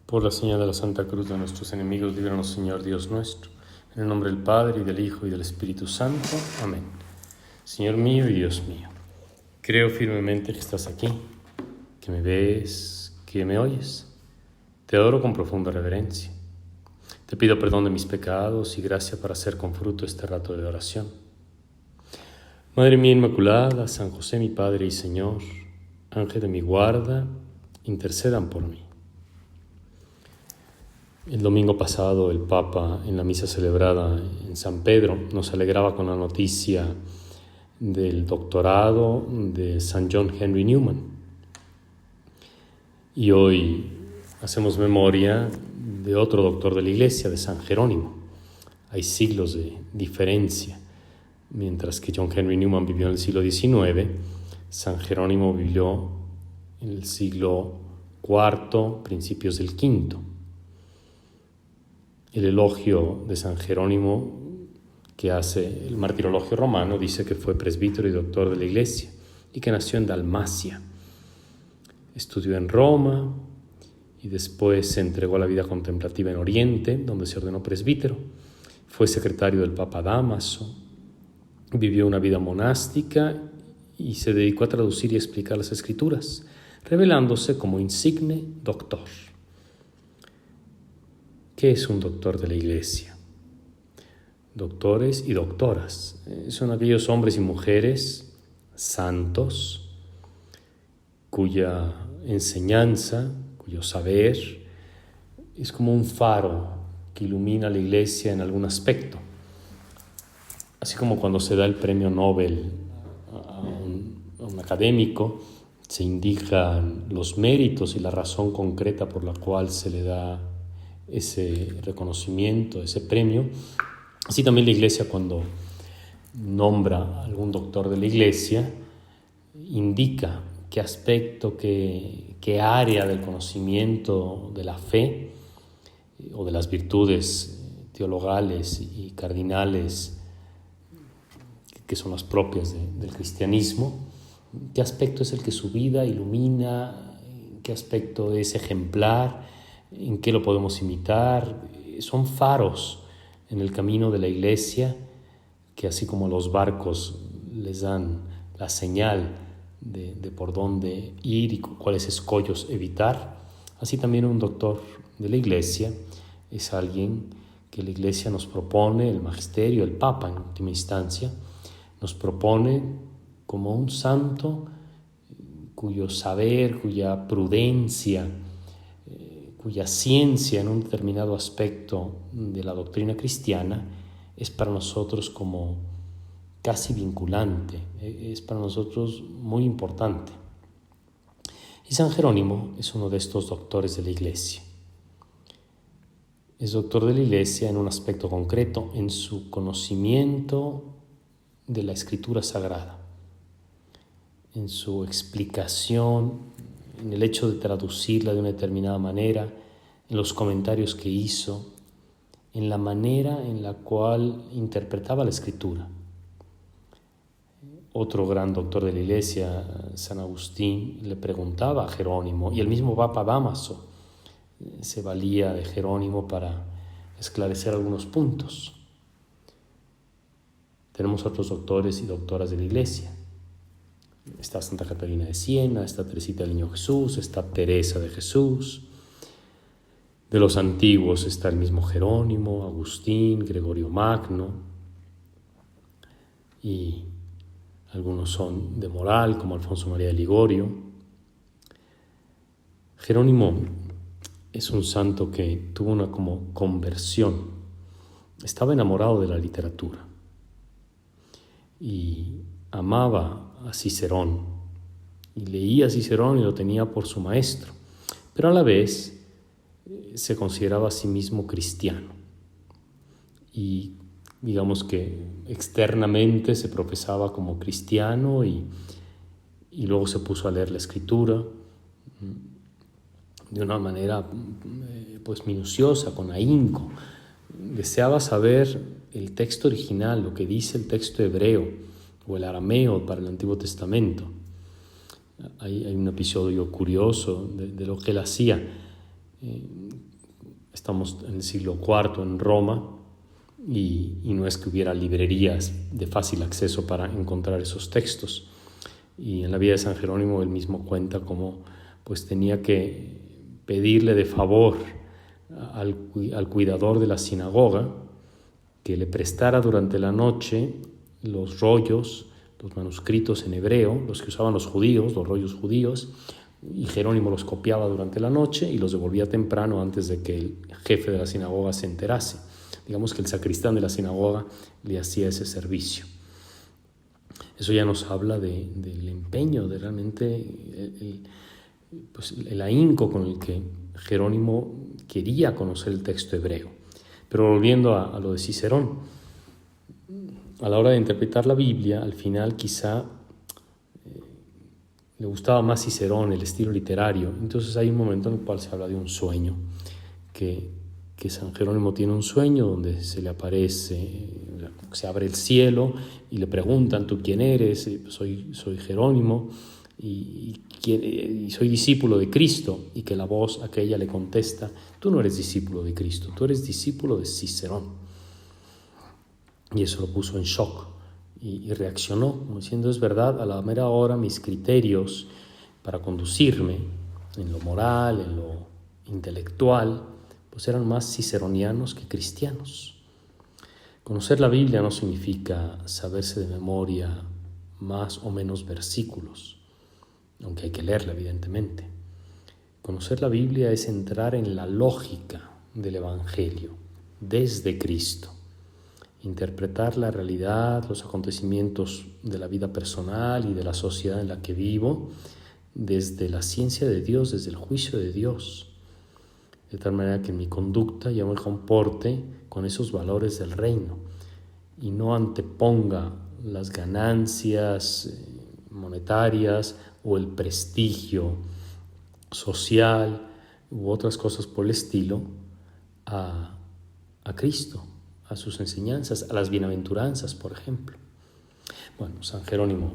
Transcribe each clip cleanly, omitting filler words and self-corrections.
Por la señal de la Santa Cruz de nuestros enemigos, líbranos, Señor Dios nuestro. En el nombre del Padre, y del Hijo, y del Espíritu Santo. Amén. Señor mío y Dios mío, creo firmemente que estás aquí, que me ves, que me oyes. Te adoro con profunda reverencia. Te pido perdón de mis pecados y gracia para hacer con fruto este rato de oración. Madre mía Inmaculada, San José mi Padre y Señor, Ángel de mi guarda, intercedan por mí. El domingo pasado el Papa, en la misa celebrada en San Pedro, nos alegraba con la noticia del doctorado de San John Henry Newman. Y hoy hacemos memoria de otro doctor de la Iglesia, de San Jerónimo. Hay siglos de diferencia. Mientras que John Henry Newman vivió en el siglo XIX, San Jerónimo vivió en el siglo IV, principios del V. El elogio de San Jerónimo que hace el martirologio romano dice que fue presbítero y doctor de la Iglesia y que nació en Dalmacia. Estudió en Roma y después se entregó a la vida contemplativa en Oriente, donde se ordenó presbítero. Fue secretario del Papa Dámaso, vivió una vida monástica y se dedicó a traducir y explicar las Escrituras, revelándose como insigne doctor. ¿Qué es un doctor de la Iglesia? Doctores y doctoras son aquellos hombres y mujeres santos cuya enseñanza, cuyo saber es como un faro que ilumina a la Iglesia en algún aspecto. Así como cuando se da el premio Nobel a un académico, se indican los méritos y la razón concreta por la cual se le da ese reconocimiento, ese premio. Así también la Iglesia, cuando nombra a algún doctor de la Iglesia, indica qué aspecto, qué área del conocimiento de la fe o de las virtudes teologales y cardinales que son las propias del cristianismo, qué aspecto es el que su vida ilumina, qué aspecto es ejemplar, en qué lo podemos imitar. Son faros en el camino de la Iglesia que, así como los barcos les dan la señal de por dónde ir y cuáles escollos evitar, así también un doctor de la Iglesia es alguien que la Iglesia nos propone, el magisterio, el Papa en última instancia, nos propone como un santo cuyo saber, cuya prudencia, cuya ciencia en un determinado aspecto de la doctrina cristiana es para nosotros como casi vinculante, es para nosotros muy importante. Y San Jerónimo es uno de estos doctores de la Iglesia. Es doctor de la Iglesia en un aspecto concreto, en su conocimiento de la Escritura Sagrada, en su explicación, en el hecho de traducirla de una determinada manera, en los comentarios que hizo, en la manera en la cual interpretaba la Escritura. Otro gran doctor de la Iglesia, San Agustín, le preguntaba a Jerónimo, y el mismo Papa Dámaso se valía de Jerónimo para esclarecer algunos puntos. Tenemos otros doctores y doctoras de la Iglesia. Está Santa Catalina de Siena, está Teresita del Niño Jesús, está Teresa de Jesús. De los antiguos está el mismo Jerónimo, Agustín, Gregorio Magno, y algunos son de moral, como Alfonso María de Ligorio. Jerónimo es un santo que tuvo una como conversión. Estaba enamorado de la literatura y amaba a Cicerón y leía a Cicerón y lo tenía por su maestro, pero a la vez se consideraba a sí mismo cristiano y digamos que externamente se profesaba como cristiano y luego se puso a leer la Escritura de una manera pues minuciosa, con ahínco. Deseaba saber el texto original, lo que dice el texto hebreo o el arameo para el Antiguo Testamento. Hay un episodio curioso de lo que él hacía. Estamos en el siglo IV en Roma y no es que hubiera librerías de fácil acceso para encontrar esos textos. Y en la vida de San Jerónimo él mismo cuenta cómo pues tenía que pedirle de favor al cuidador de la sinagoga que le prestara durante la noche los rollos, los manuscritos en hebreo, los que usaban los judíos, los rollos judíos, y Jerónimo los copiaba durante la noche y los devolvía temprano antes de que el jefe de la sinagoga se enterase. Digamos que el sacristán de la sinagoga le hacía ese servicio. Eso ya nos habla del empeño, de realmente el ahínco con el que Jerónimo quería conocer el texto hebreo. Pero volviendo a lo de Cicerón, a la hora de interpretar la Biblia, al final quizá le gustaba más Cicerón, el estilo literario. Entonces hay un momento en el cual se habla de un sueño, que San Jerónimo tiene un sueño donde se le aparece, se abre el cielo y le preguntan: ¿tú quién eres? Soy Jerónimo y soy discípulo de Cristo. Y que la voz aquella le contesta: tú no eres discípulo de Cristo, tú eres discípulo de Cicerón. Y eso lo puso en shock y reaccionó, como diciendo: es verdad, a la mera hora mis criterios para conducirme en lo moral, en lo intelectual, pues eran más ciceronianos que cristianos. Conocer la Biblia no significa saberse de memoria más o menos versículos, aunque hay que leerla evidentemente. Conocer la Biblia es entrar en la lógica del Evangelio desde Cristo, interpretar la realidad, los acontecimientos de la vida personal y de la sociedad en la que vivo desde la ciencia de Dios, desde el juicio de Dios, de tal manera que en mi conducta yo me comporte con esos valores del reino y no anteponga las ganancias monetarias o el prestigio social u otras cosas por el estilo a Cristo, a sus enseñanzas, a las bienaventuranzas, por ejemplo. Bueno, San Jerónimo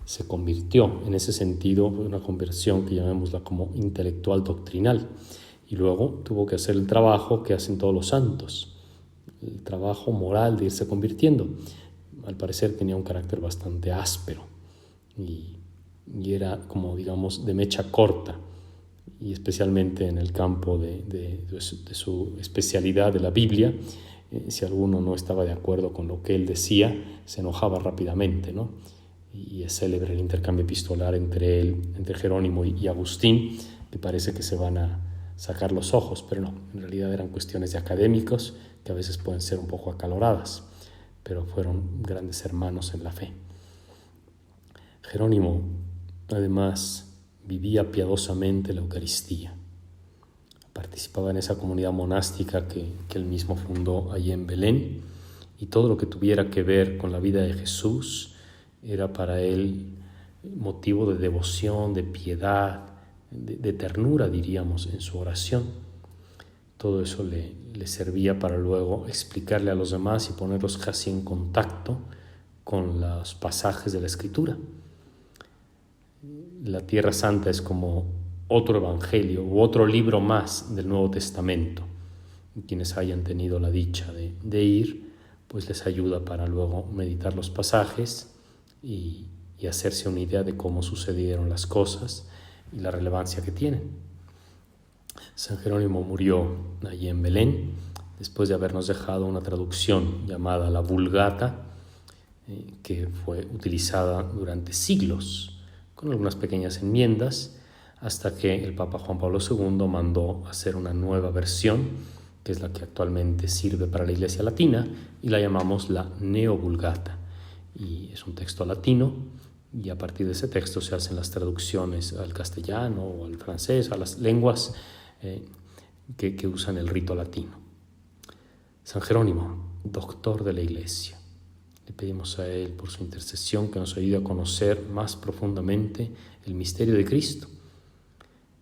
se convirtió en ese sentido, una conversión que llamémosla como intelectual doctrinal, y luego tuvo que hacer el trabajo que hacen todos los santos, el trabajo moral de irse convirtiendo. Al parecer tenía un carácter bastante áspero y era como, digamos, de mecha corta, y especialmente en el campo de su especialidad de la Biblia. Si alguno no estaba de acuerdo con lo que él decía, se enojaba rápidamente, ¿no? Y es célebre el intercambio epistolar entre Jerónimo y Agustín, que parece que se van a sacar los ojos, pero no, en realidad eran cuestiones de académicos que a veces pueden ser un poco acaloradas, pero fueron grandes hermanos en la fe. Jerónimo, además, vivía piadosamente la Eucaristía. Participaba en esa comunidad monástica que él mismo fundó allí en Belén, y todo lo que tuviera que ver con la vida de Jesús era para él motivo de devoción, de piedad, de ternura, diríamos, en su oración. Todo eso le servía para luego explicarle a los demás y ponerlos casi en contacto con los pasajes de la Escritura. La Tierra Santa es como otro evangelio u otro libro más del Nuevo Testamento. Y quienes hayan tenido la dicha de ir, pues les ayuda para luego meditar los pasajes y hacerse una idea de cómo sucedieron las cosas y la relevancia que tienen. San Jerónimo murió allí en Belén después de habernos dejado una traducción llamada la Vulgata, que fue utilizada durante siglos con algunas pequeñas enmiendas, hasta que el Papa Juan Pablo II mandó hacer una nueva versión, que es la que actualmente sirve para la Iglesia Latina, y la llamamos la Neovulgata. Y es un texto latino, y a partir de ese texto se hacen las traducciones al castellano o al francés, a las lenguas que usan el rito latino. San Jerónimo, doctor de la Iglesia. Le pedimos a él por su intercesión que nos ayude a conocer más profundamente el misterio de Cristo,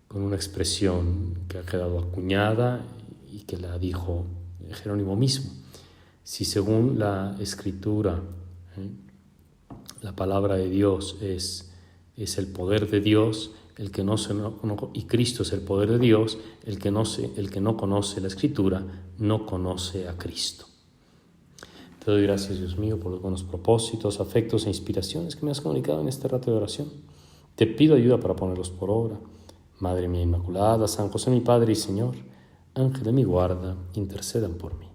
con una expresión que ha quedado acuñada y que la dijo Jerónimo mismo. Si según la Escritura, la palabra de Dios es el poder de Dios, y Cristo es el poder de Dios, el que no conoce la Escritura no conoce a Cristo. Te doy gracias, Dios mío, por los buenos propósitos, afectos e inspiraciones que me has comunicado en este rato de oración. Te pido ayuda para ponerlos por obra. Madre mía Inmaculada, San José mi Padre y Señor, Ángel de mi guarda, intercedan por mí.